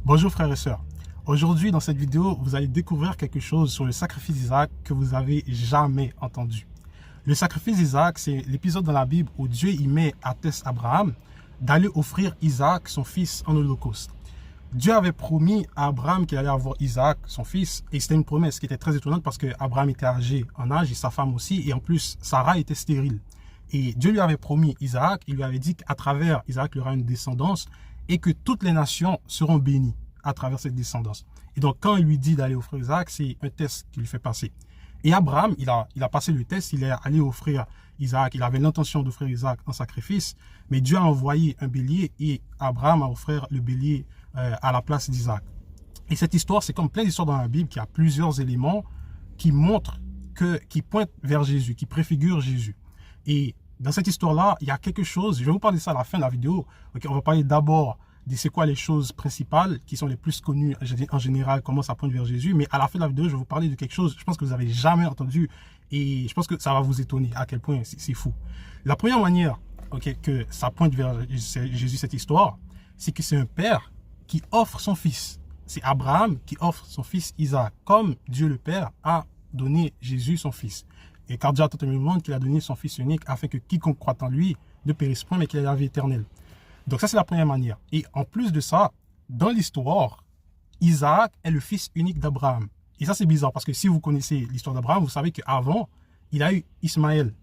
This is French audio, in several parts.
Bonjour frères et sœurs. Aujourd'hui dans cette vidéo, vous allez découvrir quelque chose sur le sacrifice d'Isaac que vous avez jamais entendu. Le sacrifice d'Isaac, c'est l'épisode dans la Bible où Dieu y met à test Abraham d'aller offrir Isaac, son fils, en holocauste. Dieu avait promis à Abraham qu'il allait avoir Isaac, son fils, et c'était une promesse qui était très étonnante parce que Abraham était âgé en âge et sa femme aussi, et en plus Sarah était stérile. Et Dieu lui avait promis Isaac, il lui avait dit qu'à travers Isaac, il y aura une descendance et que toutes les nations seront bénies à travers cette descendance. Et donc quand il lui dit d'aller offrir Isaac, c'est un test qu'il lui fait passer. Et Abraham, il a passé le test, il est allé offrir Isaac, il avait l'intention d'offrir Isaac en sacrifice, mais Dieu a envoyé un bélier et Abraham a offert le bélier à la place d'Isaac. Et cette histoire, c'est comme plein d'histoires dans la Bible qui a plusieurs éléments qui montrent, qui pointent vers Jésus, qui préfigurent Jésus. Et dans cette histoire-là, il y a quelque chose, je vais vous parler de ça à la fin de la vidéo. Okay, on va parler d'abord de c'est quoi les choses principales qui sont les plus connues en général, comment ça pointe vers Jésus. Mais à la fin de la vidéo, je vais vous parler de quelque chose, je pense que vous n'avez jamais entendu et je pense que ça va vous étonner à quel point c'est fou. La première manière que ça pointe vers Jésus, cette histoire, c'est que c'est un père qui offre son fils. C'est Abraham qui offre son fils Isaac, comme Dieu le Père a donné Jésus son fils. Et car Dieu a tant aimé le monde qu'il a donné son fils unique afin que quiconque croit en lui ne périsse point mais qu'il ait la vie éternelle. Donc ça c'est la première manière. Et en plus de ça, dans l'histoire, Isaac est le fils unique d'Abraham. Et ça c'est bizarre parce que si vous connaissez l'histoire d'Abraham, vous savez qu'avant, il a eu Ismaël.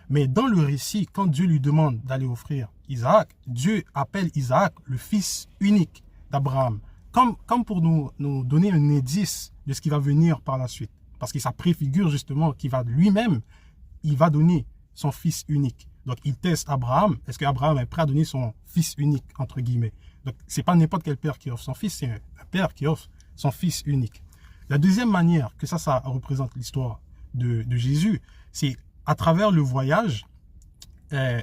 Mais dans le récit, quand Dieu lui demande d'aller offrir Isaac, Dieu appelle Isaac le fils unique d'Abraham. Comme pour nous donner un indice de ce qui va venir par la suite. Parce que ça préfigure justement qu'il va lui-même, il va donner son fils unique. Donc il teste Abraham. Est-ce qu'Abraham est prêt à donner son fils unique, entre guillemets? Donc c'est pas n'importe quel père qui offre son fils, c'est un père qui offre son fils unique. La deuxième manière que ça représente l'histoire de Jésus, c'est à travers le voyage.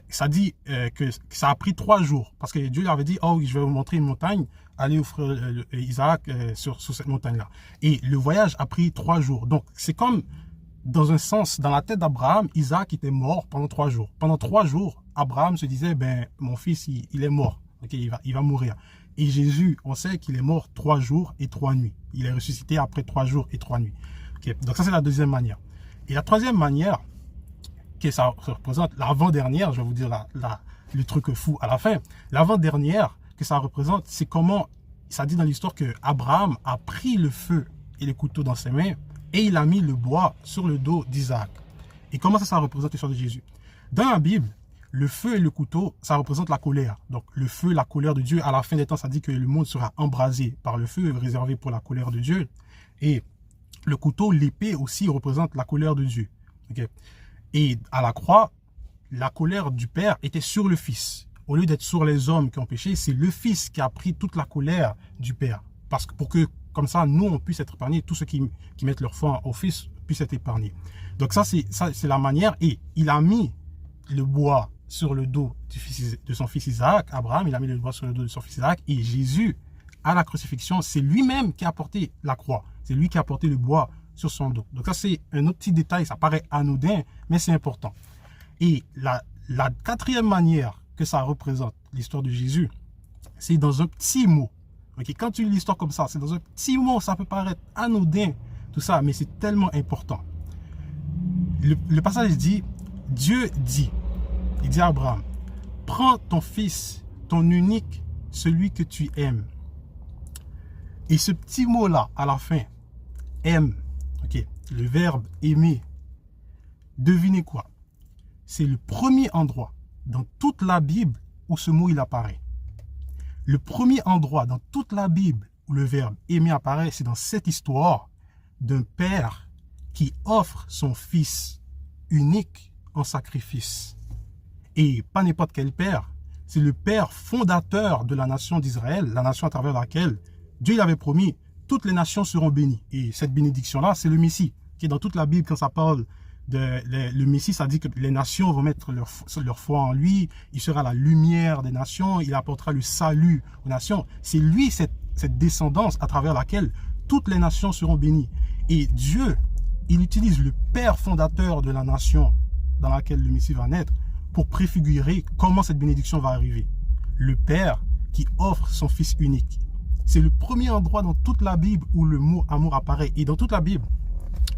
Ça dit que ça a pris 3 jours parce que Dieu lui avait dit, oh je vais vous montrer une montagne, allez offrir Isaac sur cette montagne là, et le voyage a pris 3 jours. Donc c'est comme dans un sens, dans la tête d'Abraham, Isaac était mort pendant 3 jours. Pendant 3 jours, Abraham se disait, ben mon fils il est mort, il va mourir. Et Jésus, on sait qu'il est mort 3 jours et 3 nuits. Il est ressuscité après 3 jours et 3 nuits. Donc ça c'est la deuxième manière. Et la troisième manière que ça représente, l'avant-dernière, je vais vous dire le truc fou à la fin, l'avant-dernière que ça représente, c'est comment, ça dit dans l'histoire que Abraham a pris le feu et le couteau dans ses mains et il a mis le bois sur le dos d'Isaac. Et comment ça représente l'histoire de Jésus? Dans la Bible, le feu et le couteau, ça représente la colère. Donc le feu, la colère de Dieu, à la fin des temps, ça dit que le monde sera embrasé par le feu, réservé pour la colère de Dieu. Et le couteau, l'épée aussi représente la colère de Dieu. Et à la croix, la colère du Père était sur le Fils. Au lieu d'être sur les hommes qui ont péché, c'est le Fils qui a pris toute la colère du Père. Parce que pour que, comme ça, nous, on puisse être épargnés, tous ceux qui mettent leur foi au Fils puissent être épargnés. Donc ça, c'est la manière. Et il a mis le bois sur le dos de son fils Isaac, Abraham, il a mis le bois sur le dos de son fils Isaac. Et Jésus, à la crucifixion, c'est lui-même qui a porté la croix. C'est lui qui a porté le bois sur son dos. Donc ça c'est un autre petit détail, ça paraît anodin, mais c'est important. Et la quatrième manière que ça représente l'histoire de Jésus, c'est dans un petit mot. Quand tu lis l'histoire comme ça, c'est dans un petit mot, ça peut paraître anodin, tout ça, mais c'est tellement important. Le passage dit, Dieu dit, il dit à Abraham, prends ton fils, ton unique, celui que tu aimes. Et ce petit mot-là, à la fin, aime, le verbe aimer, devinez quoi? C'est le premier endroit dans toute la Bible où ce mot il apparaît. Le premier endroit dans toute la Bible où le verbe aimer apparaît, c'est dans cette histoire d'un père qui offre son fils unique en sacrifice. Et pas n'importe quel père, c'est le père fondateur de la nation d'Israël, la nation à travers laquelle Dieu avait promis toutes les nations seront bénies. Et cette bénédiction-là, c'est le Messie. Qui est dans toute la Bible, quand ça parle le Messie, ça dit que les nations vont mettre leur foi en lui. Il sera la lumière des nations. Il apportera le salut aux nations. C'est lui, cette descendance à travers laquelle toutes les nations seront bénies. Et Dieu, il utilise le père fondateur de la nation dans laquelle le Messie va naître pour préfigurer comment cette bénédiction va arriver. Le père qui offre son fils unique. C'est le premier endroit dans toute la Bible où le mot amour apparaît. Et dans toute la Bible,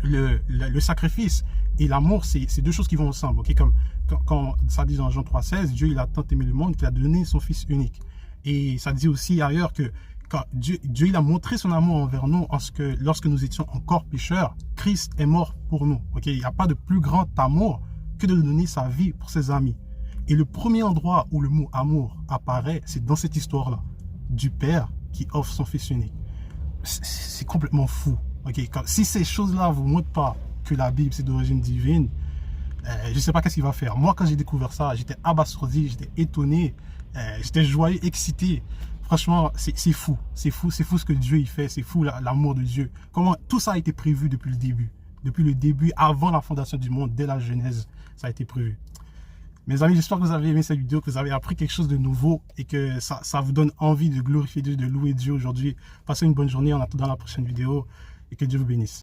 le sacrifice et l'amour, c'est deux choses qui vont ensemble. Okay? Comme quand ça dit dans Jean 3,16, Dieu il a tant aimé le monde qu'il a donné son Fils unique. Et ça dit aussi ailleurs que quand Dieu il a montré son amour envers nous lorsque nous étions encore pécheurs, Christ est mort pour nous. Okay? Il n'y a pas de plus grand amour que de donner sa vie pour ses amis. Et le premier endroit où le mot amour apparaît, c'est dans cette histoire-là, du Père qui offre son Fils unique. C'est complètement fou. Okay? Si ces choses-là ne vous montrent pas que la Bible c'est d'origine divine, je ne sais pas qu'est-ce qu'il va faire. Moi, quand j'ai découvert ça, j'étais abasourdi, j'étais étonné, j'étais joyeux, excité. Franchement, c'est fou. C'est fou ce que Dieu il fait. C'est fou l'amour de Dieu. Comment tout ça a été prévu depuis le début. Depuis le début, avant la fondation du monde, dès la Genèse, ça a été prévu. Mes amis, j'espère que vous avez aimé cette vidéo, que vous avez appris quelque chose de nouveau et que ça vous donne envie de glorifier Dieu, de louer Dieu aujourd'hui. Passez une bonne journée en attendant la prochaine vidéo et que Dieu vous bénisse.